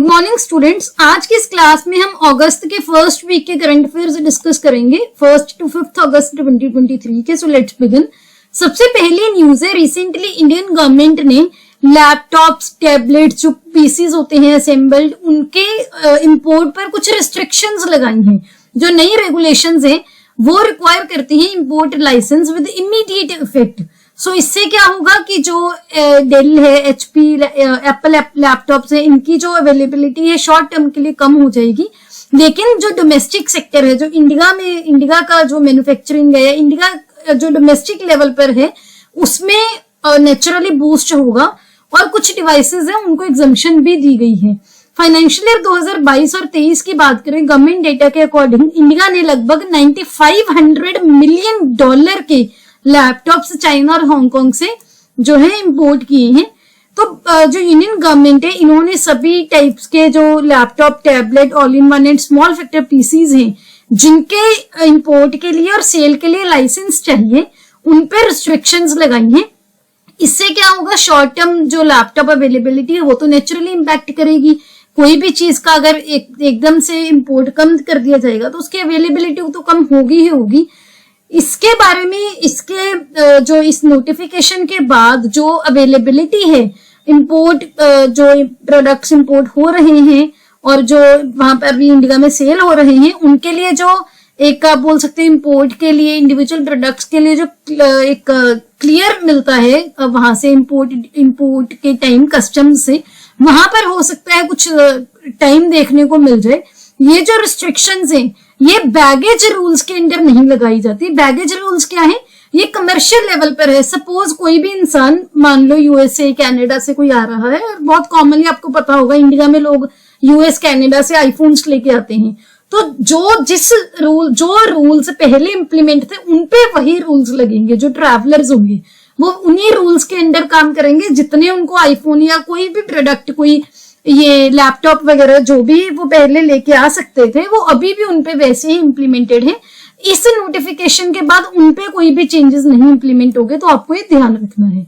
Good morning students. आज की इस क्लास में हम अगस्त के फर्स्ट वीक के करंट अफेयर्स डिस्कस करेंगे, 1 to 5 अगस्त 2023 के। So let's begin. सबसे पहली न्यूज है, रिसेंटली इंडियन गवर्नमेंट ने लैपटॉप्स, टैबलेट्स, जो पीसीज होते हैं असेंबल्ड, उनके इंपोर्ट पर कुछ रिस्ट्रिक्शंस लगाई हैं। जो नई रेगुलेशंस हैं वो रिक्वायर करती हैं import licence with immediate effect. So इससे क्या होगा कि जो डेल है, एचपी, एप्पल लैपटॉप्स है, इनकी जो अवेलेबिलिटी है शॉर्ट टर्म के लिए कम हो जाएगी। लेकिन जो डोमेस्टिक सेक्टर है, जो इंडिया का जो मैन्युफैक्चरिंग है, इंडिया जो डोमेस्टिक लेवल पर है, उसमें नेचुरली बूस्ट होगा। और कुछ डिवाइसेस हैं उनको एग्जम्पशन भी दी गई है। फाइनेंशियल ईयर 2022 और 23 की बात करें, गवर्नमेंट डेटा के अकॉर्डिंग इंडिया ने लगभग $9500 मिलियन के लैपटॉप्स चाइना और हांगकांग से जो है इंपोर्ट किए हैं। तो जो यूनियन गवर्नमेंट है, इन्होंने सभी टाइप्स के जो laptop, tablet, all in one and small factor PCs हैं, जिनके इंपोर्ट के लिए और सेल के लिए लाइसेंस चाहिए, उन पर रिस्ट्रिक्शंस लगाई हैं। इससे क्या होगा, शॉर्ट टर्म जो लैपटॉप अवेलेबिलिटी है वो तो नेचुरली इम्पैक्ट करेगी। कोई भी चीज का अगर एकदम से इंपोर्ट कम कर दिया जाएगा तो उसकी अवेलेबिलिटी तो कम होगी ही होगी। इसके बारे में, इसके जो इस नोटिफिकेशन के बाद जो अवेलेबिलिटी है, इंपोर्ट जो प्रोडक्ट्स इंपोर्ट हो रहे हैं और जो वहां पर भी इंडिया में सेल हो रहे हैं, उनके लिए जो एक आप बोल सकते हैं इंपोर्ट के लिए, इंडिविजुअल प्रोडक्ट्स के लिए जो एक क्लियर मिलता है वहां से इंपोर्ट के टाइम कस्टम्स से, वहां पर हो सकता है कुछ टाइम देखने को मिल जाए। ये जो रिस्ट्रिक्शंस हैं ये बैगेज रूल्स के अंडर नहीं लगाई जाती। बैगेज रूल्स क्या है, ये कमर्शियल लेवल पर है। सपोज कोई भी इंसान, मान लो यूएसए, कनाडा से कोई आ रहा है, और बहुत कॉमनली आपको पता होगा इंडिया में लोग यूएस, कनाडा से आईफोन्स लेके आते हैं। तो जो रूल्स पहले इंप्लीमेंट थे उन पे वही रूल्स लगेंगे। जो ट्रैवलर्स होंगे वो उन्हीं रूल्स के अंडर काम करेंगे। जितने उनको आईफोन या कोई भी प्रोडक्ट, कोई ये लैपटॉप वगैरह जो भी वो पहले लेके आ सकते थे, वो अभी भी उनपे वैसे ही इंप्लीमेंटेड है। इस नोटिफिकेशन के बाद उनपे कोई भी चेंजेस नहीं इंप्लीमेंट हो गए, तो आपको ये ध्यान रखना है।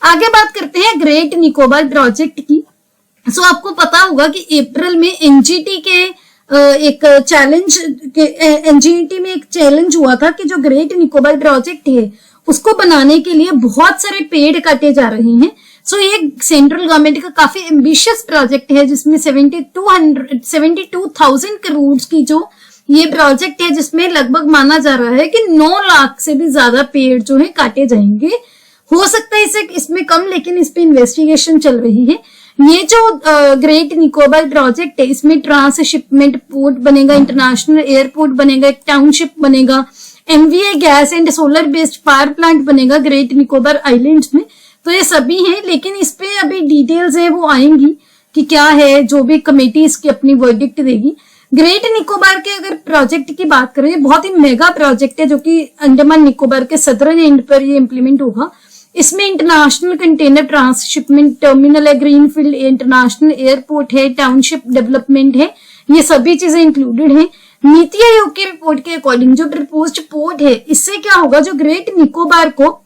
आगे बात करते हैं ग्रेट निकोबार प्रोजेक्ट की। सो आपको पता होगा कि अप्रैल में एनजीटी के एक चैलेंज एनजीटी में एक चैलेंज हुआ था कि जो ग्रेट निकोबार प्रोजेक्ट है उसको बनाने के लिए बहुत सारे पेड़ काटे जा रहे हैं। सो ये सेंट्रल गवर्नमेंट का काफी एम्बिशियस प्रोजेक्ट है, जिसमें 72,000 करोड़ की जो ये प्रोजेक्ट है, जिसमें लगभग माना जा रहा है कि 9 लाख से भी ज्यादा पेड़ जो है काटे जाएंगे। हो सकता है इसमें कम, लेकिन इस पे इन्वेस्टिगेशन चल रही है। ये जो ग्रेट निकोबार प्रोजेक्ट है, इसमें ट्रांसशिपमेंट पोर्ट बनेगा, इंटरनेशनल एयरपोर्ट बनेगा, एक टाउनशिप बनेगा, MVA gas and solar based power plant बनेगा ग्रेट निकोबार आइलैंड्स में। तो ये सभी हैं, लेकिन इस पे अभी डिटेल्स है वो आएंगी कि क्या है, जो भी कमेटी इसकी अपनी वर्डिक्ट देगी। ग्रेट निकोबार के अगर प्रोजेक्ट की बात करें, बहुत ही मेगा प्रोजेक्ट है जो कि अंडमान निकोबार के सदर्न एंड पर ये इंप्लीमेंट होगा। इसमें इंटरनेशनल कंटेनर ट्रांसशिपमेंट टर्मिनल है, ग्रीनफील्ड इंटरनेशनल एयरपोर्ट है, टाउनशिप डेवलपमेंट है, ये सभी चीजें इंक्लूडेड हैं। नीति आयोग की रिपोर्ट के अकॉर्डिंग जो प्रपोज्ड पोर्ट है, इससे क्या होगा, जो ग्रेट निकोबार को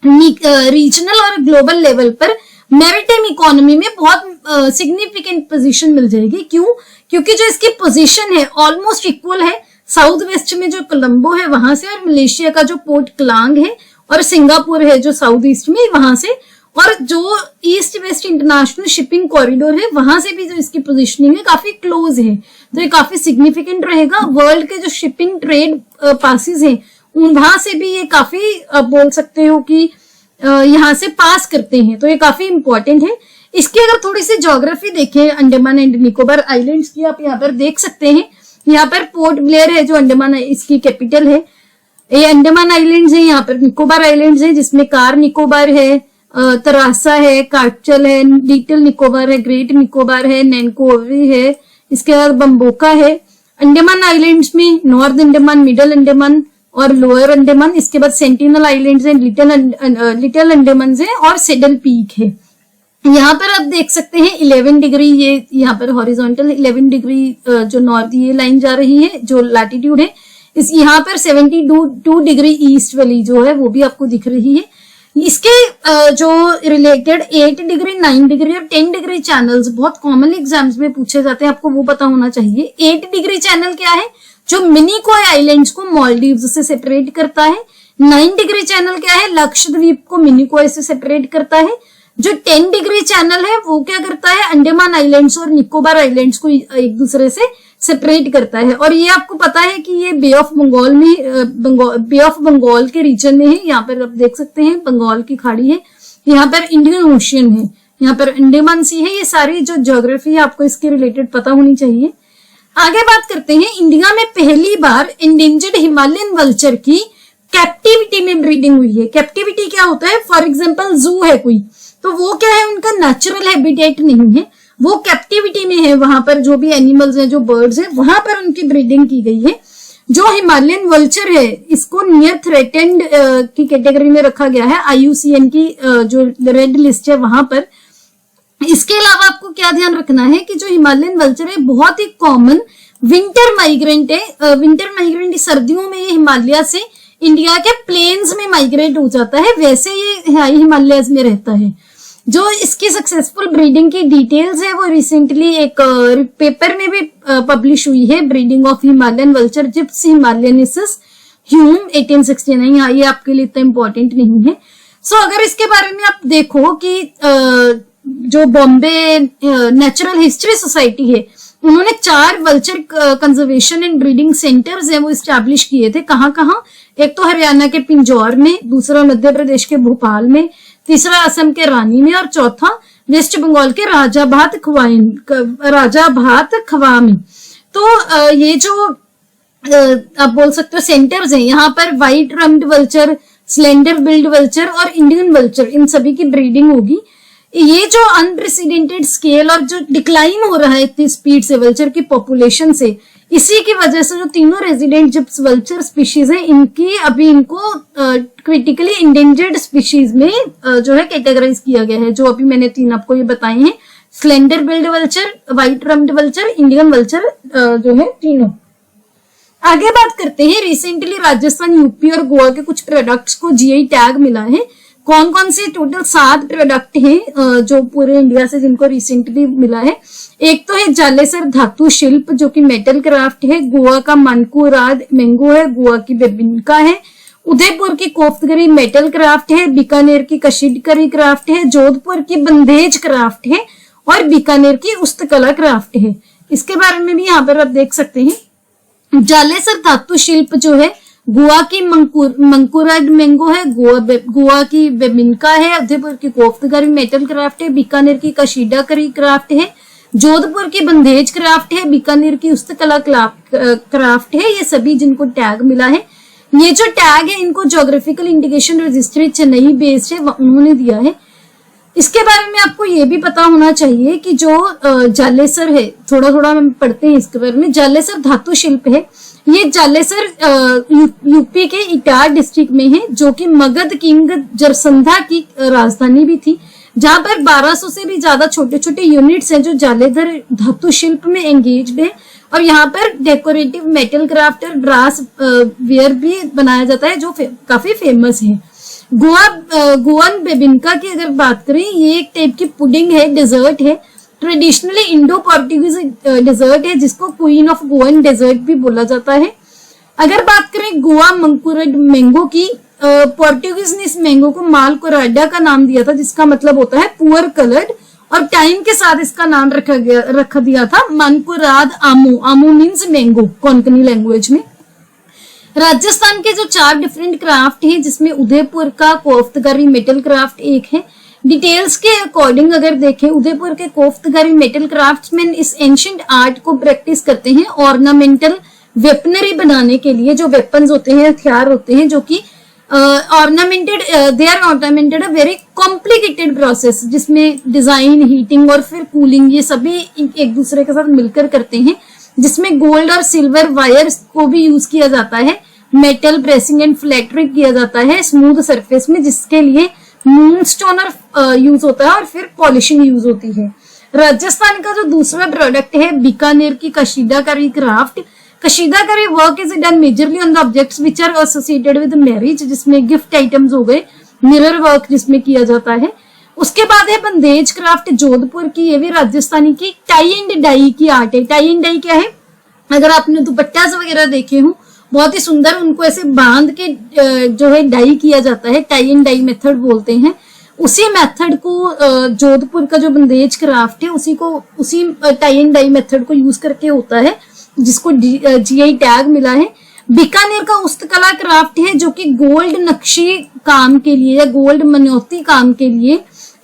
रीजनल और ग्लोबल लेवल पर मैरिटाइम इकोनॉमी में बहुत सिग्निफिकेंट पोजीशन मिल जाएगी। क्यों? क्योंकि जो इसकी पोजीशन है ऑलमोस्ट इक्वल है साउथ वेस्ट में जो कोलंबो है वहां से, और मलेशिया का जो पोर्ट क्लांग है, और सिंगापुर है जो साउथ ईस्ट में वहां से, और जो east west international shipping corridor है वहां से भी जो इसकी पोजीशनिंग है काफी क्लोज है। तो ये काफी सिग्निफिकेंट रहेगा। वर्ल्ड के जो शिपिंग ट्रेड पासिस है वहां से भी ये काफी बोल सकते हो कि यहाँ से पास करते हैं, तो ये काफी इंपॉर्टेंट है। इसकी अगर थोड़ी सी ज्योग्राफी देखें अंडमान एंड निकोबार आइलैंड्स की, आप यहाँ पर देख सकते हैं। यहाँ पर पोर्ट ब्लेयर है जो अंडमान इसकी कैपिटल है। ये अंडमान आइलैंड्स है, यहाँ पर निकोबार आइलैंड्स है जिसमें कार निकोबार है, तरासा है, काटचल है, लिटिल निकोबार है, ग्रेट निकोबार है, नैनकोवी है, इसके बाद बम्बोका है। अंडमान आइलैंड्स में नॉर्थ अंडमान, मिडल अंडमान और लोअर अंडमान, इसके बाद सेंटिनल आइलैंड्स हैं, लिटिल अंडमान है, और सेडल पीक है। यहाँ पर आप देख सकते हैं 11 डिग्री, ये यहाँ पर हॉरिजॉन्टल 11 डिग्री जो नॉर्थ ये लाइन जा रही है जो लैटिट्यूड है। इस यहाँ पर 72 डिग्री ईस्ट वाली जो है वो भी आपको दिख रही है। इसके जो रिलेटेड 8 डिग्री, 9 डिग्री और 10 डिग्री चैनल्स बहुत कॉमनली एग्जाम्स में पूछे जाते हैं, आपको वो पता होना चाहिए। 8 डिग्री चैनल क्या है? जो मिनिकॉय आइलैंड्स को मालदीव्स से सेपरेट करता है। 9 डिग्री चैनल क्या है? लक्षद्वीप को मिनिकॉय से सेपरेट करता है। जो 10 डिग्री चैनल है वो क्या करता है? अंडमान आइलैंड्स और निकोबार आइलैंड्स को एक दूसरे से सेपरेट करता है। और ये आपको पता है कि ये बे ऑफ बंगाल में, बे ऑफ बंगाल के रीजन में है। यहाँ पर आप देख सकते हैं बंगाल की खाड़ी है, यहाँ पर इंडियन ओशियन है, यहाँ पर अंडमान सी है। ये सारी जो ज्योग्राफी है आपको इसके रिलेटेड पता होनी चाहिए। आगे बात करते हैं, इंडिया में पहली बार इंडेंजर्ड हिमालयन वल्चर की कैप्टिविटी में ब्रीडिंग हुई है। कैप्टिविटी क्या होता है? फॉर एग्जाम्पल जू है कोई, तो वो क्या है? उनका नेचुरल हैबिटेट नहीं है, वो कैप्टिविटी में है। वहां पर जो भी एनिमल्स हैं, जो बर्ड्स हैं, वहां पर उनकी ब्रीडिंग की गई है। जो हिमालयन वल्चर है इसको नियर थ्रेटेंड की कैटेगरी में रखा गया है, IUCN की जो रेड लिस्ट है वहां पर। इसके अलावा आपको क्या ध्यान रखना है कि जो हिमालयन वल्चर है बहुत ही कॉमन विंटर माइग्रेंट है। विंटर माइग्रेंट सर्दियों में ये हिमालय से इंडिया के प्लेन्स में माइग्रेट हो जाता है, वैसे ये हाई हिमालयस में रहता है। जो इसकी सक्सेसफुल ब्रीडिंग की डिटेल्स है वो रिसेंटली एक पेपर में भी पब्लिश हुई है, breeding of Himalayan vulture Gyps himalayensis Hume 1869। हाँ, ये आपके लिए इतना इंपॉर्टेंट नहीं है। सो अगर इसके बारे में आप देखो कि जो बॉम्बे नेचुरल हिस्ट्री सोसाइटी है, उन्होंने 4 vulture conservation and breeding centres हैं वो इस्टेब्लिश किए थे। कहाँ? एक तो हरियाणा के पिंजौर में, दूसरा मध्य प्रदेश के भोपाल में, तीसरा असम के रानी में और चौथा वेस्ट बंगाल के राजाभात खवा में। तो ये जो आप बोल सकते हो सेंटर्स हैं, यहाँ पर white rumped vulture, slender billed vulture और इंडियन वल्चर, इन सभी की ब्रीडिंग होगी। ये जो अनप्रेसिडेंटेड स्केल और जो डिक्लाइन हो रहा है इतनी स्पीड से वल्चर की पॉपुलेशन से, इसी की वजह से जो तीनों रेजिडेंट जिप्स वल्चर स्पीशीज है इनकी अभी इनको क्रिटिकली इंडेंजर्ड स्पीशीज में जो है कैटेगराइज किया गया है। जो अभी मैंने 3 आपको ये बताए हैं, slender billed vulture, white rumped vulture, Indian vulture जो है तीनों। आगे बात करते हैं, रिसेंटली राजस्थान, यूपी और गोवा के कुछ प्रोडक्ट्स को GI टैग मिला है। कौन कौन से? टोटल 7 प्रोडक्ट हैं जो पूरे इंडिया से जिनको रिसेंटली मिला है। एक तो है जालेसर धातु शिल्प जो कि मेटल क्राफ्ट है, गोवा का मानकुराद मैंगो है, गोवा की बेबिनका है, उदयपुर की कोफ्तगरी मेटल क्राफ्ट है, बीकानेर की कशीडकरी क्राफ्ट है, जोधपुर की बंदेज क्राफ्ट है और बीकानेर की उस्तकला क्राफ्ट है। इसके बारे में भी यहाँ पर आप देख सकते हैं। जालेसर धातु शिल्प जो है गोवा की मंकुराड मैंगो है, गोवा की बेबिनका है, उदयपुर की कोफ्तगरी मेटल क्राफ्ट है, बीकानेर की कशीडकरी क्राफ्ट है, जोधपुर की बंदेज क्राफ्ट है, बीकानेर की उस्तकला क्राफ्ट है। ये सभी जिनको टैग मिला है, ये जो टैग है इनको geographical indication registry Chennai based है, उन्होंने दिया है। इसके बारे में आपको ये भी पता होना चाहिए कि जो जालेसर है, थोड़ा थोड़ा हम पढ़ते हैं इसके बारे में। जालेसर धातु शिल्प है, ये जालेसर यूपी के इटार डिस्ट्रिक्ट में है, जो कि मगध किंग जरसंधा की राजधानी भी थी, जहां पर 1200 से भी ज्यादा छोटे छोटे यूनिट्स हैं जो जालेधर धातु शिल्प में एंगेज्ड है। और यहाँ पर डेकोरेटिव मेटल क्राफ्ट और ब्रास वेयर भी बनाया जाता है जो काफी फेमस है। गोवन बेबिनका की अगर बात करें, ये एक टाइप की पुडिंग है, डेजर्ट है, ट्रेडिशनली इंडो पोर्टुगीज डेजर्ट है जिसको क्वीन ऑफ गोवन डेजर्ट भी बोला जाता है। अगर बात करें गोवा मंकुरड मैंगो की, पोर्टुगीज ने इस मैंगो को मालकोराडा का नाम दिया था, जिसका मतलब होता है पुअर कलर्ड, और टाइम के साथ इसका नाम रख दिया था मानकुराद आमू। आमू मीन्स मैंगो कोंकणी लैंग्वेज में। राजस्थान के जो 4 डिफरेंट क्राफ्ट हैं, जिसमें उदयपुर का कोफ्तगरी मेटल क्राफ्ट एक है। डिटेल्स के अकॉर्डिंग अगर देखें, उदयपुर के कोफ्तगरी मेटल क्राफ्ट्समैन इस एंशिएंट आर्ट को प्रैक्टिस करते हैं ऑर्नामेंटल वेपनरी बनाने के लिए। जो वेपन्स होते हैं, हथियार होते हैं, जो कि they are ornamented a very complicated process, जिसमें डिजाइन, हीटिंग और फिर कूलिंग ये सभी एक दूसरे के साथ मिलकर करते हैं, जिसमें गोल्ड और सिल्वर वायर्स को भी यूज किया जाता है, मेटल प्रेसिंग एंड फ्लैटरिंग किया जाता है स्मूथ सरफेस में, जिसके लिए मूनस्टोनर यूज होता है और फिर पॉलिशिंग यूज होती है। राजस्थान का जो दूसरा प्रोडक्ट है बीकानेर की कशीदाकारी craft. Kashidakari work is done majorly on the objects which are associated with marriage, जिसमें गिफ्ट आइटम्स हो गए, मिरर वर्क जिसमें किया जाता है। उसके बाद है बंदेज क्राफ्ट जोधपुर की, ये भी राजस्थानी की टाई एंड डाई की आर्ट है। टाई एंड डाई क्या है, अगर आपने दुपट्टा वगैरह देखे हो बहुत ही सुंदर, उनको ऐसे बांध के जो है डाई किया जाता है, टाई एंड डाई मेथड बोलते हैं। उसी मेथड को जोधपुर का जो बंदेज क्राफ्ट है उसी टाई एंड डाई मेथड को यूज करके होता है, जिसको जीआई टैग मिला है। बीकानेर का उस्तकला क्राफ्ट है जो कि गोल्ड नक्शी काम के लिए या गोल्ड मनौती काम के लिए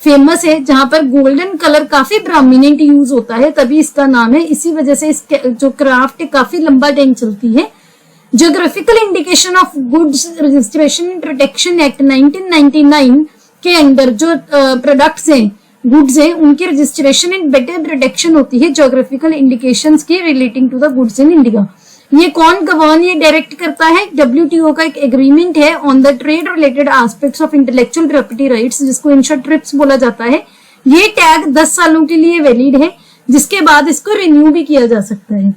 फेमस है, जहां पर गोल्डन कलर काफी प्रोमिनेंट यूज होता है, तभी इसका नाम है। इसी वजह से इस जो क्राफ्ट है काफी लंबा टाइम चलती है। Geographical indication of goods registration and protection act 1999 के अंदर जो प्रोडक्ट्स हैं, गुड्स हैं, उनकी रजिस्ट्रेशन एंड बेटर प्रोटेक्शन होती है ज्योग्राफिकल इंडिकेशंस की relating to the goods in India. ये कौन गवर्न ये डायरेक्ट करता है, WTO का एक एग्रीमेंट है on the trade related aspects of intellectual property rights, जिसको इन शॉर्ट ट्रिप्स बोला जाता है। ये टैग 10 सालों के लिए वैलिड है, जिसके बाद इसको रिन्यू भी किया जा सकता है।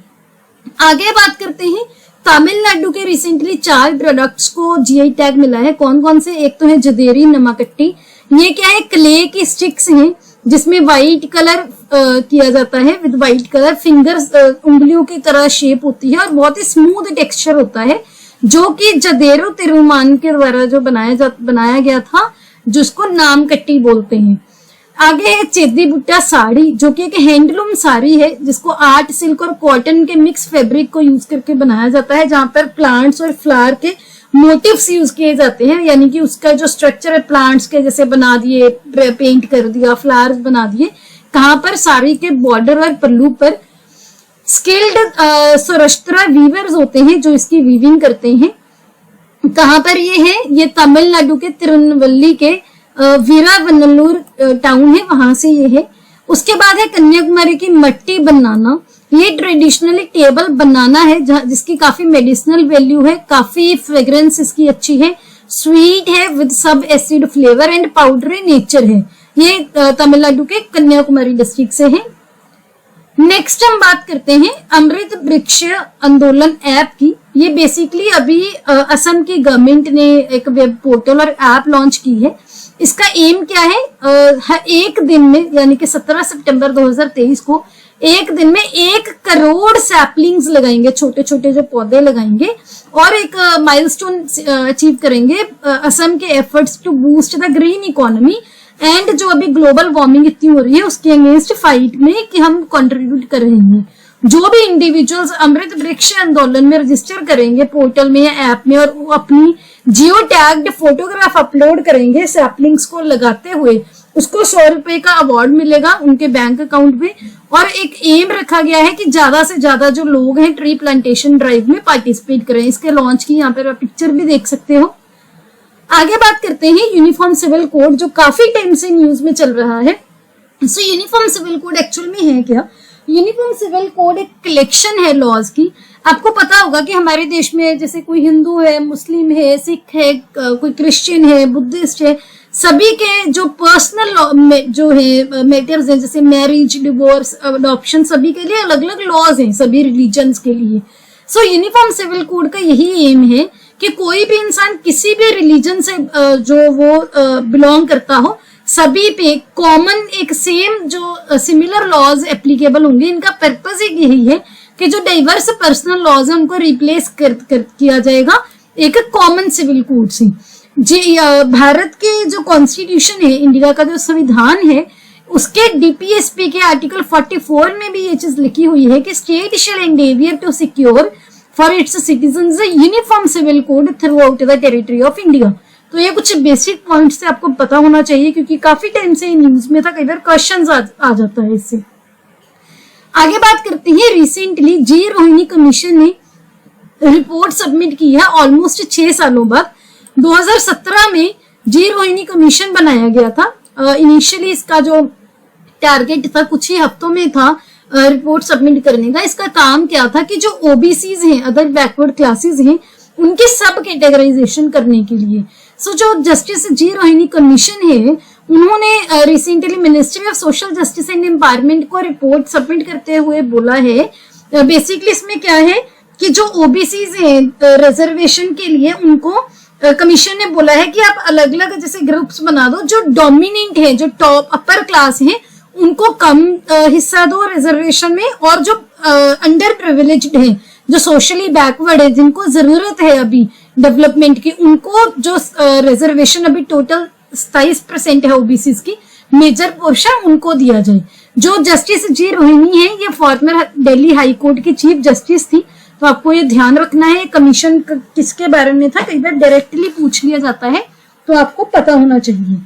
आगे बात करते हैं, तमिलनाडु के रिसेंटली 4 प्रोडक्ट्स को जीआई टैग मिला है। कौन कौन से, एक तो है जदेरी नमकट्टी, ये क्या है, क्ले की स्टिक्स हैं जिसमें व्हाइट कलर किया जाता है, विद व्हाइट कलर फिंगर्स, उंगलियों की तरह शेप होती है और बहुत ही स्मूथ टेक्सचर होता है, जो कि जदेरो तिरुमान के द्वारा जो बनाया गया था, जिसको नामकट्टी बोलते हैं। आगे है चेदी बुट्टा साड़ी, जो कि एक हैंडलूम साड़ी है, जिसको आर्ट सिल्क और कॉटन के मिक्स फैब्रिक को यूज करके बनाया जाता है, जहां पर प्लांट्स और फ्लावर के मोटिव्स यूज किए जाते हैं, यानी कि उसका जो स्ट्रक्चर है प्लांट्स के जैसे बना दिए, पेंट कर दिया, फ्लावर्स बना दिए। कहां पर, साड़ी के बॉर्डर और पल्लू पर स्किल्ड सौराष्ट्र वीवर्स होते हैं जो इसकी वीविंग करते हैं। कहां पर ये है, ये तमिलनाडु के तिरुवल्ली के वीरावनल्लूर टाउन है, वहां से ये है। उसके बाद है कन्याकुमारी की मट्टी बनाना, ये ट्रेडिशनली टेबल बनाना है जिसकी काफी मेडिसिनल वैल्यू है, काफी फ्रेग्रेंस इसकी अच्छी है, स्वीट है विद सब acid flavour and powdery nature है। ये तमिलनाडु के कन्याकुमारी डिस्ट्रिक्ट से है। नेक्स्ट हम बात करते हैं अमृत वृक्ष आंदोलन ऐप की। ये बेसिकली अभी असम की गवर्नमेंट ने एक वेब पोर्टल और ऐप लॉन्च की है। इसका एम क्या है, एक दिन में यानी कि 17 सितंबर 2023 को एक दिन में 1 करोड़ सैपलिंग्स लगाएंगे, छोटे छोटे जो पौधे लगाएंगे, और एक माइलस्टोन अचीव करेंगे असम के efforts to boost the green economy and जो अभी ग्लोबल वार्मिंग इतनी हो रही है उसके अगेंस्ट फाइट में कि हम कंट्रीब्यूट कर रहे हैं। जो भी इंडिविजुअल्स अमृत वृक्ष आंदोलन में रजिस्टर करेंगे पोर्टल में या ऐप में, और वो अपनी जियो टैग्ड फोटोग्राफ अपलोड करेंगे सैपलिंग्स को लगाते हुए, उसको 100 रुपए का अवार्ड मिलेगा उनके बैंक अकाउंट में। और एक एम रखा गया है कि ज्यादा से ज्यादा जो लोग हैं ट्री प्लांटेशन ड्राइव में पार्टिसिपेट करें। इसके लॉन्च की यहाँ पर आप पिक्चर भी देख सकते हो। आगे बात करते हैं यूनिफॉर्म सिविल कोड, जो काफी टाइम से न्यूज में चल रहा है। So uniform civil code actual में है क्या? यूनिफॉर्म सिविल कोड एक कलेक्शन है लॉज की। आपको पता होगा कि हमारे देश में जैसे कोई हिंदू है, मुस्लिम है, सिख है, कोई क्रिश्चियन है, बुद्धिस्ट है, सभी के जो पर्सनल जो है मैटर्स हैं, जैसे मैरिज, डिवोर्स, अडॉप्शन, सभी के लिए अलग अलग लॉज हैं सभी रिलीजन्स के लिए। सो यूनिफॉर्म सिविल कोड का यही एम है कि कोई भी इंसान किसी भी रिलीजन से जो वो बिलोंग करता हो, सभी पे कॉमन एक सेम जो सिमिलर लॉज एप्लीकेबल होंगे। इनका पर्पस एक यही है कि जो डाइवर्स पर्सनल लॉज है उनको रिप्लेस किया जाएगा एक कॉमन सिविल कोड से। जी भारत के जो कॉन्स्टिट्यूशन है, इंडिया का जो संविधान है, उसके डीपीएसपी के आर्टिकल 44 में भी ये चीज लिखी हुई है कि state shall endeavour to secure for its citizens a uniform civil code throughout the territory of India. तो ये कुछ बेसिक पॉइंट्स से आपको पता होना चाहिए, क्योंकि काफी टाइम से न्यूज में था, कई बार क्वेश्चन आ जाता है इससे। आगे बात करते हैं, रिसेंटली जी रोहिणी कमीशन ने रिपोर्ट सबमिट की है ऑलमोस्ट 6 सालों बाद। 2017 में जी रोहिणी कमीशन बनाया गया था। इनिशियली इसका जो टारगेट था कुछ ही हफ्तों में था रिपोर्ट सबमिट करने का। इसका काम क्या था कि जो ओबीसीज हैं, अदर बैकवर्ड क्लासेस हैं, उनकी सब कैटेगराइजेशन करने के लिए। सो जो जस्टिस जी रोहिणी कमीशन है, उन्होंने recently ministry of social justice and empowerment को रिपोर्ट सबमिट करते हुए बोला है, बेसिकली इसमें क्या है कि जो ओबीसीज हैं रिजर्वेशन के लिए, उनको कमीशन ने बोला है कि आप अलग अलग जैसे ग्रुप्स बना दो, जो डोमिनेंट है, जो टॉप अपर क्लास है, उनको कम हिस्सा दो रिजर्वेशन में, और जो अंडर प्रिविलेज्ड है, जो सोशली बैकवर्ड है, जिनको जरूरत है अभी डेवलपमेंट की, उनको जो रिजर्वेशन अभी टोटल 27% है ओबीसी की, मेजर पोर्शन उनको दिया जाए। जो जस्टिस जी रोहिणी है, ये फॉर्मर दिल्ली हाई कोर्ट की चीफ जस्टिस थी, तो आपको ये ध्यान रखना है। कमीशन किसके बारे में था, कई बार डायरेक्टली पूछ लिया जाता है, तो आपको पता होना चाहिए।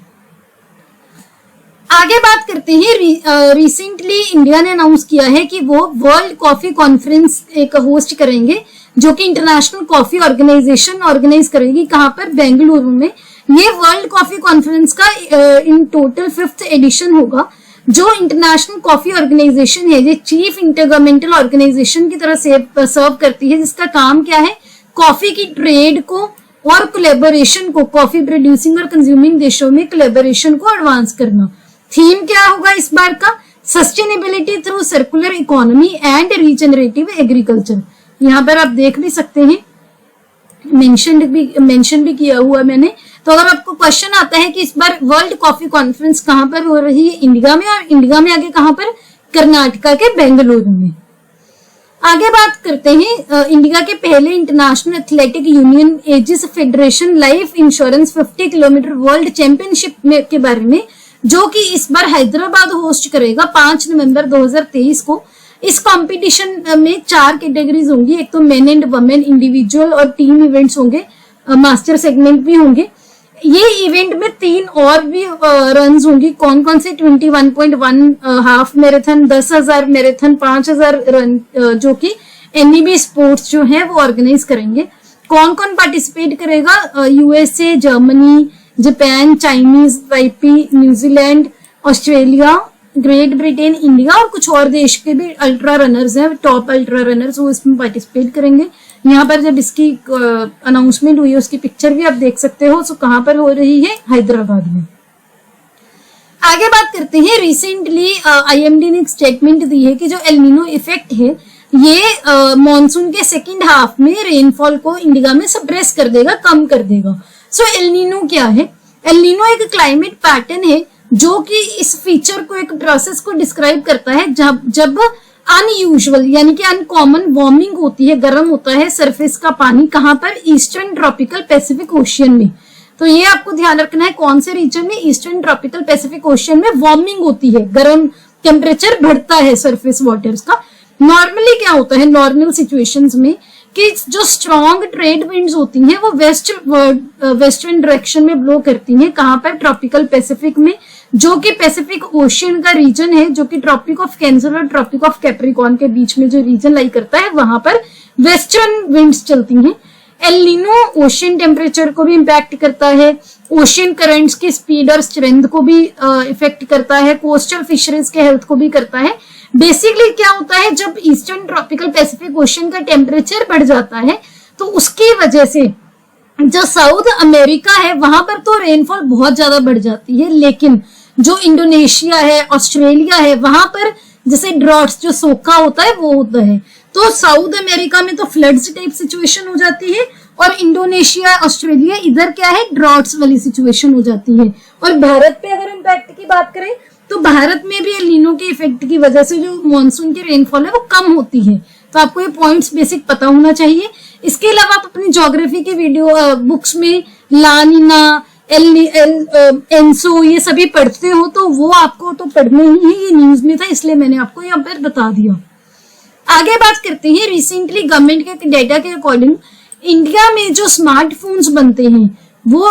आगे बात करते हैं, रिसेंटली इंडिया ने अनाउंस किया है कि वो वर्ल्ड कॉफी कॉन्फ्रेंस एक होस्ट करेंगे, जो कि इंटरनेशनल कॉफी ऑर्गेनाइजेशन ऑर्गेनाइज करेगी। कहां पर? बेंगलुरु में। ये वर्ल्ड कॉफी कॉन्फ्रेंस का इन टोटल 5th एडिशन होगा। जो इंटरनेशनल कॉफी ऑर्गेनाइजेशन है, ये चीफ इंटरगवर्नमेंटल ऑर्गेनाइजेशन की तरह सर्व करती है, जिसका काम क्या है, कॉफी की ट्रेड को और कोलैबोरेशन को, कॉफी प्रोड्यूसिंग और कंज्यूमिंग देशों में कोलैबोरेशन को एडवांस करना। थीम क्या होगा इस बार का? Sustainability through circular economy and regenerative agriculture. यहाँ पर आप देख भी सकते हैं, मेंशन भी किया हुआ मैंने। तो अगर आपको क्वेश्चन आता है कि इस बार वर्ल्ड कॉफी कॉन्फ्रेंस कहां पर हो रही है, इंडिया में, और इंडिया में आगे कहां पर, कर्नाटका के बेंगलुरु में। आगे बात करते हैं इंडिया के पहले international athletic union Aegis federation life insurance 50 kilometre world championship के बारे में, जो कि इस बार हैदराबाद होस्ट करेगा 5 नवंबर 2023 को। इस कंपटीशन में 4 कैटेगरीज होंगी, एक तो मेन एंड वुमेन, इंडिविजुअल और टीम इवेंट्स होंगे, मास्टर सेगमेंट भी होंगे। ये इवेंट में 3 और भी रन होंगी। कौन कौन से? 21.1 हाफ मैराथन, 10,000 मैराथन, 5,000 रन, जो कि एनईबी स्पोर्ट्स जो है वो ऑर्गेनाइज करेंगे। कौन कौन पार्टिसिपेट करेगा? USA, Germany, Japan, Chinese Taipei, New Zealand, Australia, great Britain, India और कुछ और देश के भी अल्ट्रा रनर्स हैं, टॉप अल्ट्रा रनर्स, वो इसमें पार्टिसिपेट करेंगे। यहाँ पर जब इसकी अनाउंसमेंट हुई है, उसकी पिक्चर भी आप देख सकते हो। सो कहां पर हो रही है? हैदराबाद में। आगे बात करते हैं, रिसेंटली आईएमडी ने एक स्टेटमेंट दी है कि जो एलनिनो इफेक्ट है, ये मॉनसून के सेकेंड हाफ में रेनफॉल को इंडिया में सप्रेस कर देगा, कम कर देगा। सो एलनिनो क्या है? एलनिनो एक क्लाइमेट पैटर्न है जो कि इस फीचर को, एक प्रोसेस को डिस्क्राइब करता है जब अनयूजुअल यानी कि अनकॉमन वार्मिंग होती है, गर्म होता है सरफेस का पानी। कहां पर? ईस्टर्न ट्रॉपिकल पैसिफिक ओशियन में। तो ये आपको ध्यान रखना है, कौन से रीजन में? ईस्टर्न ट्रॉपिकल पैसिफिक ओशियन में वार्मिंग होती है, गर्म टेम्परेचर बढ़ता है सरफेस वाटर्स का। नॉर्मली क्या होता है नॉर्मल सिचुएशंस में कि जो स्ट्रॉन्ग ट्रेड विंड्स होती हैं वो वेस्टर्न डायरेक्शन में ब्लो करती हैं। कहां पर? ट्रॉपिकल पैसिफिक में, जो कि पैसिफिक ओशियन का रीजन है, जो कि ट्रॉपिक ऑफ कैंसर और ट्रॉपिक ऑफ कैप्रिकॉर्न के बीच में जो रीजन लाई करता है, वहां पर वेस्टर्न विंड्स चलती हैं। एल नीनो ओशियन टेम्परेचर को भी इम्पैक्ट करता है, ओशियन करंट्स की स्पीड और स्ट्रेंथ को भी इफेक्ट करता है, कोस्टल फिशरीज के हेल्थ को भी करता है। बेसिकली क्या होता है, जब ईस्टर्न ट्रॉपिकल पैसिफिक ओशियन का टेम्परेचर बढ़ जाता है तो उसकी वजह से जो साउथ अमेरिका है वहां पर तो रेनफॉल बहुत ज्यादा बढ़ जाती है, लेकिन जो इंडोनेशिया है, ऑस्ट्रेलिया है, वहां पर जैसे ड्रॉट्स, जो सूखा होता है वो होता है। तो साउथ अमेरिका में तो फ्लड्स टाइप सिचुएशन हो जाती है, और इंडोनेशिया, ऑस्ट्रेलिया, इधर क्या है, ड्रॉट्स वाली सिचुएशन हो जाती है। और भारत पे अगर इम्पैक्ट की बात करें तो भारत में भी एल नीनो के इफेक्ट की वजह से जो मॉनसून की रेनफॉल है वो कम होती है। तो आपको ये पॉइंट्स बेसिक पता होना चाहिए। इसके अलावा आप अपनी ज्योग्राफी की वीडियो बुक्स में ला नीना, एनसो ये सभी पढ़ते हो तो वो आपको तो पढ़ने ही है, ये न्यूज में था इसलिए मैंने आपको यहाँ पर बता दिया। आगे बात करते हैं, रिसेंटली गवर्नमेंट के डेटा के अकॉर्डिंग इंडिया में जो स्मार्टफोन्स बनते हैं वो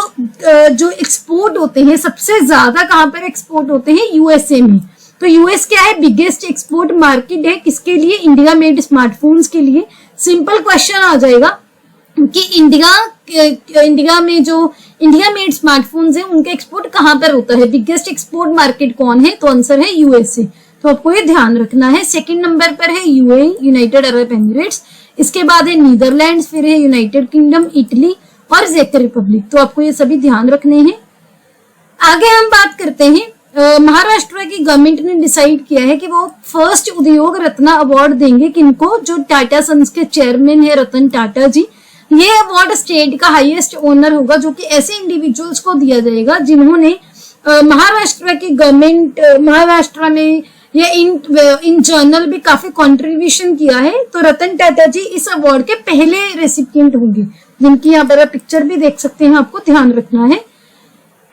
जो एक्सपोर्ट होते हैं, सबसे ज्यादा कहां पर एक्सपोर्ट होते हैं, यूएसए में। तो यूएस क्या है, बिगेस्ट एक्सपोर्ट मार्केट है किसके लिए, इंडिया मेड स्मार्टफोन्स के लिए। सिंपल क्वेश्चन आ जाएगा कि इंडिया में जो इंडिया मेड स्मार्टफोन्स है उनका एक्सपोर्ट कहां पर होता है, बिगेस्ट एक्सपोर्ट मार्केट कौन है, तो आंसर है यूएसए। तो आपको ये ध्यान रखना है। सेकंड नंबर पर है यूएई, यूनाइटेड अरब एमिरेट्स, इसके बाद है नीदरलैंड्स, फिर है यूनाइटेड किंगडम, इटली और चेक रिपब्लिक। तो आपको ये सभी ध्यान रखने हैं। आगे हम बात करते हैं, महाराष्ट्र की गवर्नमेंट ने डिसाइड किया है कि वो फर्स्ट उद्योग रत्न अवार्ड देंगे किनको, जो टाटा सन्स के चेयरमैन है रतन टाटा जी। ये अवार्ड स्टेट का हाईएस्ट ऑनर होगा, जो कि ऐसे इंडिविजुअल्स को दिया जाएगा जिन्होंने महाराष्ट्र की गवर्नमेंट, महाराष्ट्र में या इन जनरल भी काफी कंट्रीब्यूशन किया है। तो रतन टाटा जी इस अवार्ड के पहले रेसिपिएंट होंगे, जिनकी यहाँ पर पिक्चर भी देख सकते हैं, आपको ध्यान रखना है।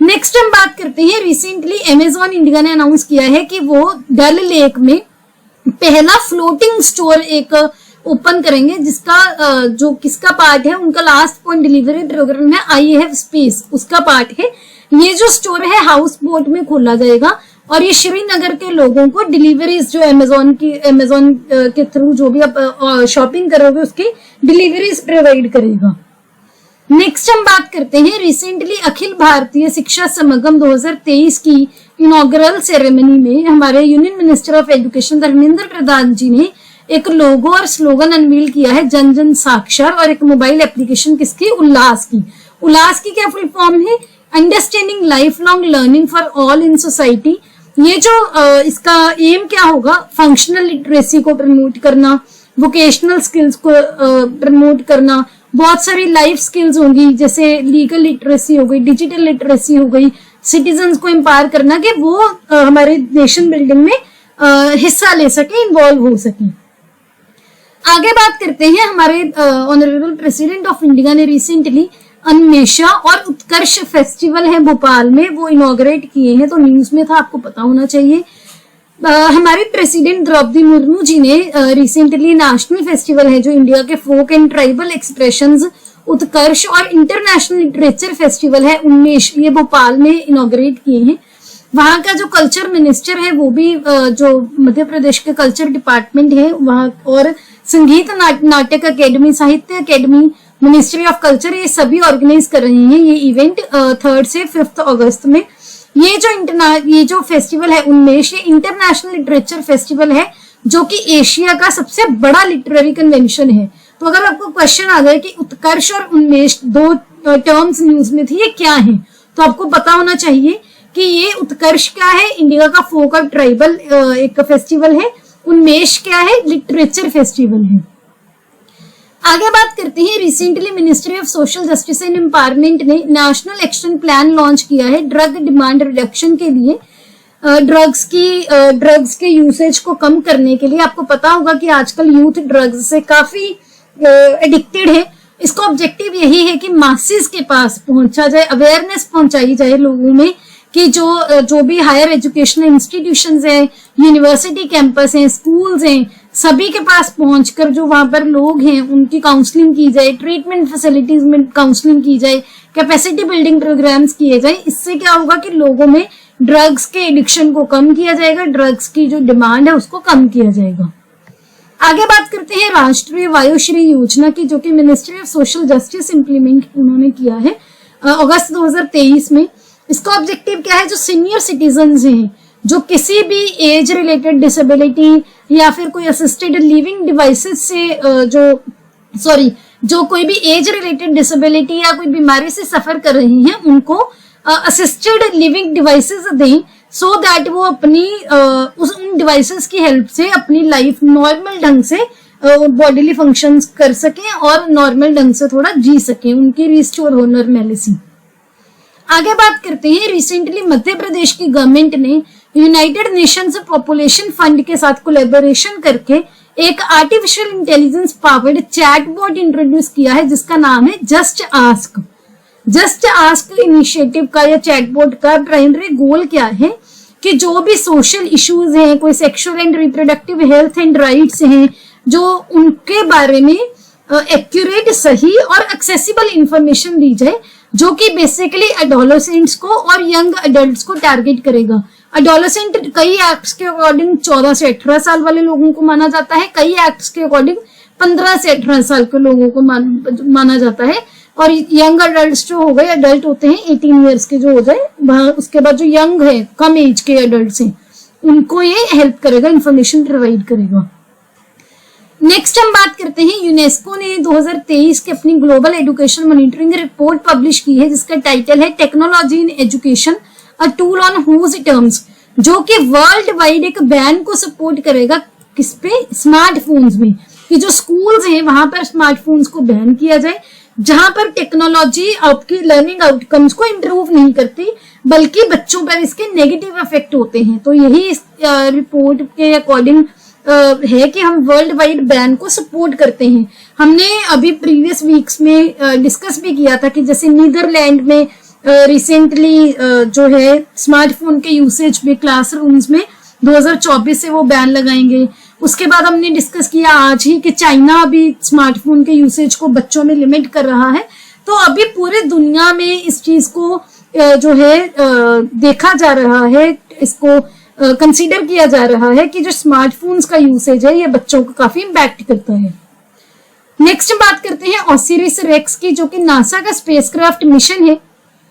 नेक्स्ट हम बात करते हैं, रिसेंटली अमेजॉन इंडिया ने अनाउंस किया है कि वो डल लेक में पहला फ्लोटिंग स्टोर एक ओपन करेंगे, जिसका जो किसका पार्ट है, उनका लास्ट पॉइंट डिलीवरी प्रोग्राम है आई हैव स्पेस, उसका पार्ट है। ये जो स्टोर है हाउस बोट में खोला जाएगा और ये श्रीनगर के लोगों को डिलीवरीज जो अमेजॉन के थ्रू जो भी आप शॉपिंग करोगे उसकी डिलीवरीज प्रोवाइड करेगा। नेक्स्ट हम बात करते हैं, रिसेंटली अखिल भारतीय शिक्षा समागम 2023 की इनॉग्रल सेरेमनी में हमारे union minister of education Dharmendra Pradhan ji ने एक लोगो और स्लोगन अनवील किया है, जन जन साक्षर, और एक मोबाइल एप्लीकेशन किसकी, उल्लास की। उल्लास की क्या फुल फॉर्म है, understanding life long learning for all in society. ये जो इसका एम क्या होगा, फंक्शनल लिटरेसी को प्रमोट करना, वोकेशनल स्किल्स को प्रमोट करना, बहुत सारी लाइफ स्किल्स होंगी, जैसे लीगल लिटरेसी हो गई, डिजिटल लिटरेसी हो गई, सिटीजन्स को एम्पावर करना कि वो हमारे नेशन बिल्डिंग में हिस्सा ले सके, इन्वॉल्व हो सके। आगे बात करते हैं, हमारे ऑनरेबल प्रेसिडेंट ऑफ इंडिया ने रिसेंटली अन्वेषा और उत्कर्ष फेस्टिवल है भोपाल में, वो इनॉग्रेट किए हैं, तो न्यूज में था, आपको पता होना चाहिए। हमारे प्रेसिडेंट द्रौपदी मुर्मू जी ने रिसेंटली नेशनल फेस्टिवल है जो इंडिया के फोक एंड ट्राइबल एक्सप्रेशंस उत्कर्ष और इंटरनेशनल लिटरेचर फेस्टिवल है उन्मेष, ये भोपाल में इनॉग्रेट किए हैं। वहां का जो कल्चर मिनिस्टर है वो भी जो मध्य प्रदेश के कल्चर डिपार्टमेंट है वहां, और संगीत नाटक अकेडमी, साहित्य अकेडमी, मिनिस्ट्री ऑफ कल्चर, ये सभी ऑर्गेनाइज कर रही हैं ये इवेंट 3 से 5 अगस्त में। ये जो फेस्टिवल है उन्मेष, ये इंटरनेशनल लिटरेचर फेस्टिवल है जो कि एशिया का सबसे बड़ा लिटरेरी कन्वेंशन है। तो अगर आपको क्वेश्चन आ जाए कि उत्कर्ष और उन्मेष दो टर्म्स न्यूज में थी, ये क्या है, तो आपको पता होना चाहिए कि ये उत्कर्ष क्या है, इंडिया का फोक और ट्राइबल एक फेस्टिवल है, उन्मेष क्या है, लिटरेचर फेस्टिवल है। आगे बात करते हैं, recently ministry of social justice and empowerment ने नेशनल एक्शन प्लान लॉन्च किया है ड्रग डिमांड रिडक्शन के लिए, ड्रग्स के यूसेज को कम करने के लिए। आपको पता होगा कि आजकल यूथ ड्रग्स से काफी एडिक्टेड है। इसका ऑब्जेक्टिव यही है कि मासेस के पास पहुंचा जाए, अवेयरनेस पहुंचाई जाए लोगों में कि जो भी हायर एजुकेशनल इंस्टीट्यूशंस हैं, यूनिवर्सिटी कैंपस हैं, स्कूल्स हैं, सभी के पास पहुंचकर जो वहां पर लोग हैं उनकी काउंसलिंग की जाए, ट्रीटमेंट फैसिलिटीज में काउंसलिंग की जाए, कैपेसिटी बिल्डिंग प्रोग्राम्स किए जाए। इससे क्या होगा कि लोगों में ड्रग्स के एडिक्शन को कम किया जाएगा, ड्रग्स की जो डिमांड है उसको कम किया जाएगा। आगे बात करते हैं राष्ट्रीय वायुश्री योजना की, जो कि ministry of social justice implement उन्होंने किया है अगस्त 2023 में। इसका ऑब्जेक्टिव क्या है, जो सीनियर सिटीजन्स हैं, जो किसी भी एज रिलेटेड डिसेबिलिटी या फिर कोई असिस्टेड लिविंग डिवाइसेस से जो कोई भी एज रिलेटेड डिसेबिलिटी या कोई बीमारी से सफर कर रही हैं, उनको असिस्टेड लिविंग डिवाइसेस दें, सो दैट वो अपनी उन डिवाइसेस की हेल्प से अपनी लाइफ नॉर्मल ढंग से बॉडीली फंक्शंस कर सकें और नॉर्मल ढंग से थोड़ा जी सकें, उनकी रिस्टोर हो नॉर्मेलिटी। आगे बात करते हैं, रिसेंटली मध्य प्रदेश की गवर्नमेंट ने यूनाइटेड नेशंस पॉपुलेशन फंड के साथ कोलैबोरेशन करके एक artificial intelligence powered chatbot introduce किया है जिसका नाम है just ask. Just ask initiative का या चैटबॉट का प्राइमरी गोल क्या है कि जो भी सोशल इश्यूज हैं, कोई sexual and reproductive health and rights हैं, जो उनके बारे में एक्यूरेट, सही और एक्सेसिबल इंफॉर्मेशन दी जाए, जो कि बेसिकली एडोलेसेंट्स को और यंग एडल्ट्स को टारगेट करेगा। एडोलेसेंट कई एक्ट्स के अकॉर्डिंग 14 से 18 साल वाले लोगों को माना जाता है, कई एक्ट्स के अकॉर्डिंग 15 से 18 साल के लोगों को माना जाता है, और यंग एडल्ट्स जो हो गए, एडल्ट होते हैं 18 ईयर्स के जो हो जाए, उसके बाद जो यंग है, कम एज के एडल्ट्स हैं, उनको ये हेल्प करेगा, इंफॉर्मेशन प्रोवाइड करेगा। नेक्स्ट हम बात करते हैं, यूनेस्को ने 2023 के अपनी global education monitoring report publish की है जिसका टाइटल है technology in education a tool on whose terms, जो कि वर्ल्ड वाइड एक बैन को सपोर्ट करेगा, किस पे, स्मार्टफोन्स में, कि जो स्कूल्स हैं वहां पर स्मार्टफोन्स को बैन किया जाए। जहां पर टेक्नोलॉजी आपकी लर्निंग आउटकम्स को इम्प्रूव नहीं करती बल्कि बच्चों पर इसके नेगेटिव इफेक्ट होते हैं। तो यही इस रिपोर्ट के अकॉर्डिंग है कि हम वर्ल्ड वाइड बैन को सपोर्ट करते हैं। हमने अभी प्रीवियस वीक्स में डिस्कस भी किया था कि जैसे नीदरलैंड में रिसेंटली जो है स्मार्टफोन के यूसेज में क्लासरूम्स में 2024 से वो बैन लगाएंगे। उसके बाद हमने डिस्कस किया आज ही कि चाइना अभी स्मार्टफोन के यूसेज को बच्चों में लिमिट कर रहा है। तो अभी पूरे दुनिया में इस चीज को जो है देखा जा रहा है, इसको कंसीडर किया जा रहा है कि जो स्मार्टफोन्स का यूसेज है ये बच्चों को काफी इम्पैक्ट करता है। नेक्स्ट बात करते हैं ओसिरिस रेक्स की, जो कि नासा का स्पेसक्राफ्ट मिशन है,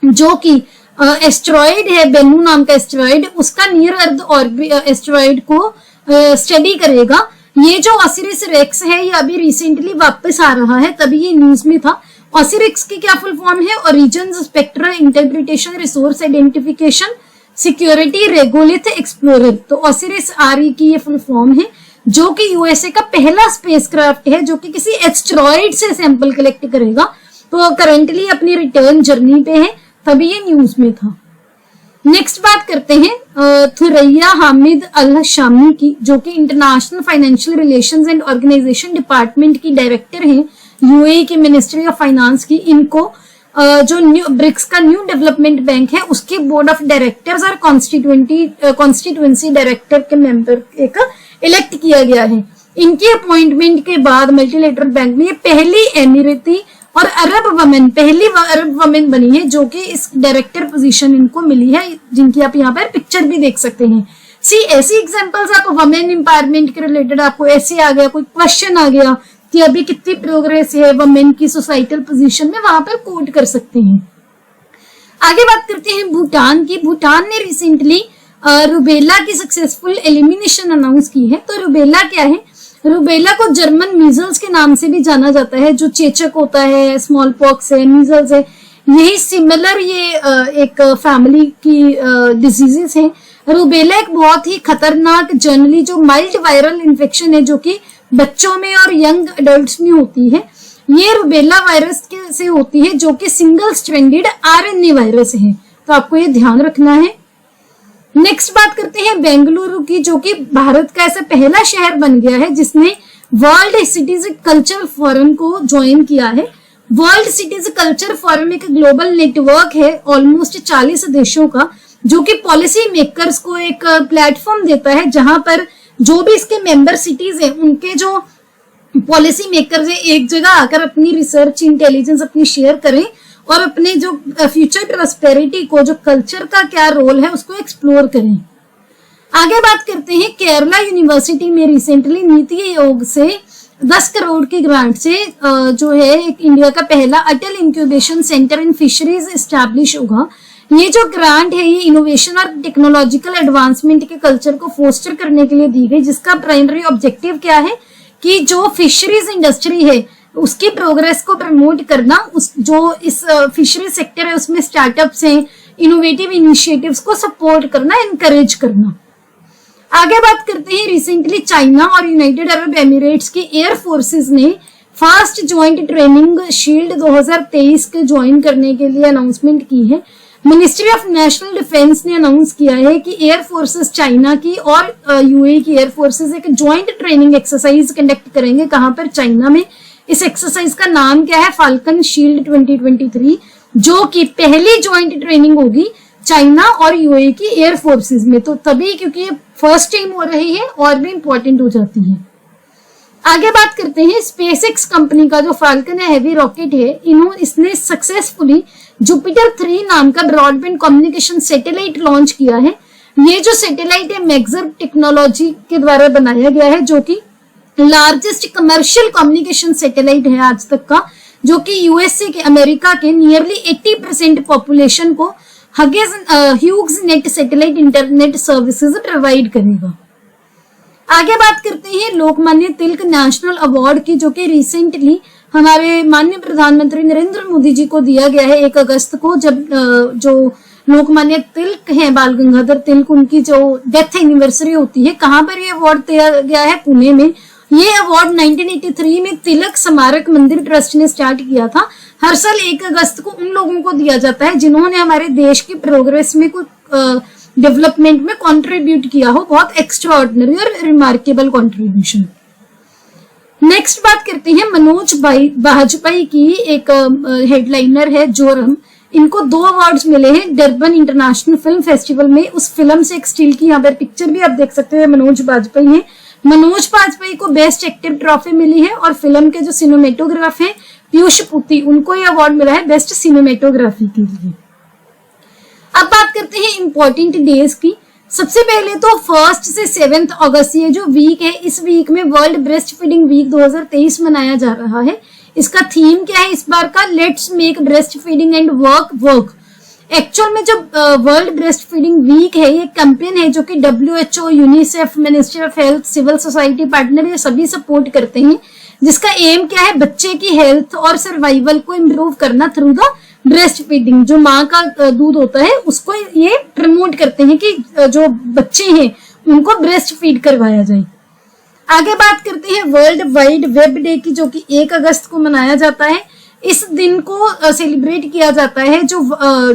जो कि एस्टेरॉइड है, बेनू नाम का एस्टेरॉइड, उसका नियर अर्थ एस्टेरॉइड को स्टडी करेगा। ये जो ओसिरिस रेक्स है ये अभी रिसेंटली वापस आ रहा है, तभी ये न्यूज में था। ओसिरिस की क्या फुल फॉर्म है? Origin spectral interpretation resource identification security regolith explorer. तो ओसिरिस आरई की ये फुल फॉर्म है, जो कि यूएसए का पहला स्पेसक्राफ्ट है जो कि किसी एस्टेरॉइड से सैंपल कलेक्ट करेगा। तो करेंटली अपनी रिटर्न जर्नी पे है, तभी ये न्यूज में था। नेक्स्ट बात करते हैं थुरैया हामिद अल शामी की, जो कि international financial relations and organisation department की डायरेक्टर हैं यूएई की मिनिस्ट्री ऑफ फाइनेंस की। इनको जो न्यू ब्रिक्स का न्यू डेवलपमेंट बैंक है उसके बोर्ड ऑफ डायरेक्टर्स और कॉन्स्टिट्यूएंसी डायरेक्टर के मेंबर एक इलेक्ट किया गया है। इनकी अपॉइंटमेंट के बाद मल्टीलेटरल बैंक में ये पहली एमिरेती और पहली अरब वमेन बनी है जो कि इस डायरेक्टर पोजीशन इनको मिली है, जिनकी आप यहाँ पर पिक्चर भी देख सकते हैं। ऐसी एग्जांपल्स आपको वमेन एम्पावरमेंट के रिलेटेड आपको ऐसे आ गया, कोई क्वेश्चन आ गया कि अभी कितनी प्रोग्रेस है वमेन की सोसाइटल पोजीशन में, वहां पर कोट कर सकते हैं। आगे बात करते हैं भूटान की। भूटान ने रिसेंटली रुबेला की सक्सेसफुल एलिमिनेशन अनाउंस की है। तो रुबेला क्या है? रुबेला को जर्मन मीजल्स के नाम से भी जाना जाता है, जो चेचक होता है, स्मॉल पॉक्स है, मीजल्स है, यही सिमिलर ये एक फैमिली की डिजीजेस है। रुबेला एक बहुत ही खतरनाक जनरली जो माइल्ड वायरल इन्फेक्शन है जो कि बच्चों में और यंग अडल्ट्स में होती है। ये रुबेला वायरस से होती है जो कि सिंगल स्ट्रैंडेड आरएनए वायरस है, तो आपको ये ध्यान रखना है। नेक्स्ट बात करते हैं बेंगलुरु की, जो कि भारत का ऐसा पहला शहर बन गया है जिसने वर्ल्ड सिटीज कल्चर फोरम को ज्वाइन किया है। वर्ल्ड सिटीज कल्चर फोरम एक ग्लोबल नेटवर्क है ऑलमोस्ट 40 देशों का, जो कि पॉलिसी मेकर्स को एक प्लेटफॉर्म देता है जहां पर जो भी इसके मेंबर सिटीज हैं उनके जो पॉलिसी मेकर्स है एक जगह आकर अपनी रिसर्च इंटेलिजेंस अपनी शेयर करें और अपने जो फ्यूचर प्रॉस्पेरिटी को, जो कल्चर का क्या रोल है उसको एक्सप्लोर करें। आगे बात करते हैं केरला यूनिवर्सिटी में रिसेंटली नीति आयोग से 10 करोड़ की ग्रांट से जो है एक इंडिया का पहला Atal incubation centre in fisheries establish होगा। ये जो ग्रांट है ये इनोवेशन और टेक्नोलॉजिकल एडवांसमेंट के कल्चर को फोस्टर करने के लिए दी गई, जिसका प्राइमरी ऑब्जेक्टिव क्या है कि जो फिशरीज इंडस्ट्री है उसकी प्रोग्रेस को प्रमोट करना, उस जो इस फिशरी सेक्टर है उसमें स्टार्टअप्स हैं, इनोवेटिव इनिशिएटिव्स को सपोर्ट करना, एनकरेज करना। आगे बात करते हैं रिसेंटली चाइना और यूनाइटेड अरब एमिरेट्स की एयर फोर्सेस ने फास्ट ज्वाइंट ट्रेनिंग शील्ड 2023 के ज्वाइन करने के लिए अनाउंसमेंट की है। मिनिस्ट्री ऑफ नेशनल डिफेंस ने अनाउंस किया है कि एयर फोर्सेस चाइना की और यूएई की एयर फोर्सेस एक ज्वाइंट ट्रेनिंग एक्सरसाइज कंडक्ट करेंगे। कहां पर? चाइना में। इस एक्सरसाइज का नाम क्या है? फाल्कन शील्ड 2023, जो कि पहली ज्वाइंट ट्रेनिंग होगी चाइना और यूएई की एयर फोर्सेस में। तो तभी क्योंकि ये फर्स्ट टाइम हो रही है और भी इंपॉर्टेंट हो जाती है। आगे बात करते हैं स्पेसएक्स कंपनी का जो फाल्कन है हेवी रॉकेट है, इसने सक्सेसफुली जुपिटर 3 नाम का ब्रॉडबैंड कम्युनिकेशन सैटेलाइट लॉन्च किया है। ये जो सैटेलाइट है मैक्सर टेक्नोलॉजी के द्वारा बनाया गया है, जो कि लार्जेस्ट कमर्शियल कम्युनिकेशन सैटेलाइट है आज तक का, जो कि यूएसए के अमेरिका के नियरली 80% पॉपुलेशन को Hughes net satellite internet services provide करेगा। आगे बात करते हैं लोकमान्य तिलक नेशनल अवार्ड की, जो कि रिसेंटली हमारे माननीय प्रधानमंत्री नरेंद्र मोदी जी को दिया गया है 1 अगस्त को, जब जो लोकमान्य तिलक हैं बाल गंगाधर तिलक, उनकी जो डेथ एनिवर्सरी होती है। कहां पर ये अवार्ड दिया गया है? पुणे में। ये अवार्ड 1983 में तिलक स्मारक मंदिर ट्रस्ट ने स्टार्ट किया था। हर साल 1 अगस्त को उन लोगों को दिया जाता है जिन्होंने हमारे देश की प्रोग्रेस में कोई डेवलपमेंट में कंट्रीब्यूट किया हो, बहुत एक्स्ट्राऑर्डिनरी और रिमार्केबल कंट्रीब्यूशन। नेक्स्ट बात करते हैं मनोज बाजपेयी की। एक हेडलाइनर है जोरम, इनको 2 अवार्ड्स मिले हैं डरबन इंटरनेशनल फिल्म फेस्टिवल में। उस फिल्म से एक स्टील की यहाँ पर पिक्चर भी आप देख सकते हैं, मनोज बाजपेयी है। मनोज बाजपेयी को बेस्ट एक्टिव ट्रॉफी मिली है और फिल्म के जो सिनेमेटोग्राफ है पीयूष पुती, उनको ये अवार्ड मिला है बेस्ट सिनेमेटोग्राफी के लिए। अब बात करते हैं इंपॉर्टेंट डेज की। सबसे पहले तो 1 से 7 अगस्त ये जो वीक है, इस वीक में वर्ल्ड ब्रेस्ट फीडिंग वीक 2023 मनाया जा रहा है। इसका थीम क्या है इस बार का? Let's make breast feeding and work. Actual में जब वर्ल्ड ब्रेस्ट फीडिंग वीक है, ये कैंपेन है जो कि WHO, UNICEF, ministry of health, civil society partner ये सभी सपोर्ट करते हैं, जिसका एम क्या है? बच्चे की हेल्थ और सर्वाइवल को इम्प्रूव करना थ्रू द ब्रेस्ट फीडिंग। जो माँ का दूध होता है उसको ये प्रमोट करते हैं कि जो बच्चे हैं उनको ब्रेस्ट फीड करवाया जाए। आगे बात करते हैं वर्ल्ड वाइड वेब डे की, जो कि 1 अगस्त को मनाया जाता है। इस दिन को सेलिब्रेट किया जाता है जो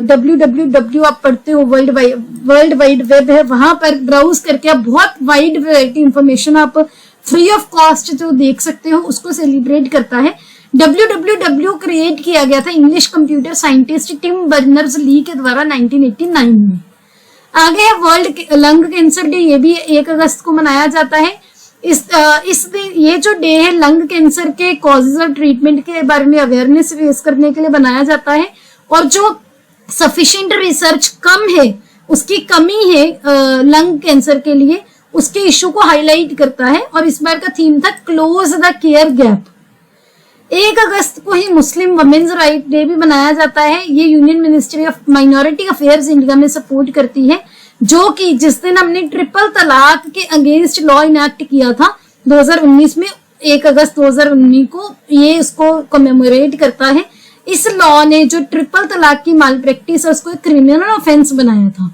www आप पढ़ते हो वर्ल्ड वाइड वेब है, वहां पर ब्राउज करके आप बहुत वाइड वैरायटी इंफॉर्मेशन आप फ्री ऑफ कॉस्ट जो देख सकते हो, उसको सेलिब्रेट करता है। www क्रिएट किया गया था English computer scientist Tim Berners Lee के द्वारा 1989 में। आगे है वर्ल्ड लंग कैंसर डे, ये भी 1 अगस्त को मनाया जाता है। इस दिन ये जो डे है लंग कैंसर के कॉजेज और ट्रीटमेंट के बारे में अवेयरनेस रेज करने के लिए बनाया जाता है, और जो सफिशिएंट रिसर्च कम है, उसकी कमी है लंग कैंसर के लिए, उसके इश्यू को हाईलाइट करता है। और इस बार का थीम था क्लोज द केयर गैप। 1 अगस्त को ही मुस्लिम वुमेन्स राइट डे भी मनाया जाता है। ये union ministry of minority affairs India में सपोर्ट करती है, जो कि जिस दिन हमने ट्रिपल तलाक के अगेंस्ट लॉ इनैक्ट किया था 2019 में, 1 अगस्त 2019 को ये इसको कमेमोरेट करता है। इस लॉ ने जो ट्रिपल तलाक की माल प्रैक्टिस है उसको एक क्रिमिनल ऑफेंस बनाया था।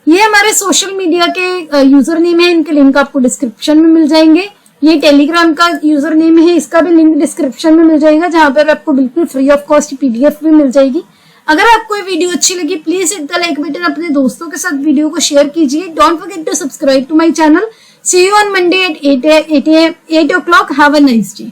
ये हमारे सोशल मीडिया के यूजर नेम है, इनके लिंक आपको डिस्क्रिप्शन में मिल जाएंगे। ये टेलीग्राम का यूजर नेम है, इसका भी लिंक डिस्क्रिप्शन में मिल जाएगा, जहां पर आपको बिल्कुल फ्री ऑफ कॉस्ट PDF भी मिल जाएगी। अगर आपको ये वीडियो अच्छी लगी please hit the like button, अपने दोस्तों के साथ वीडियो को शेयर कीजिए। Don't forget to subscribe to my channel. See you on Monday at 8 o'clock. Have a nice day.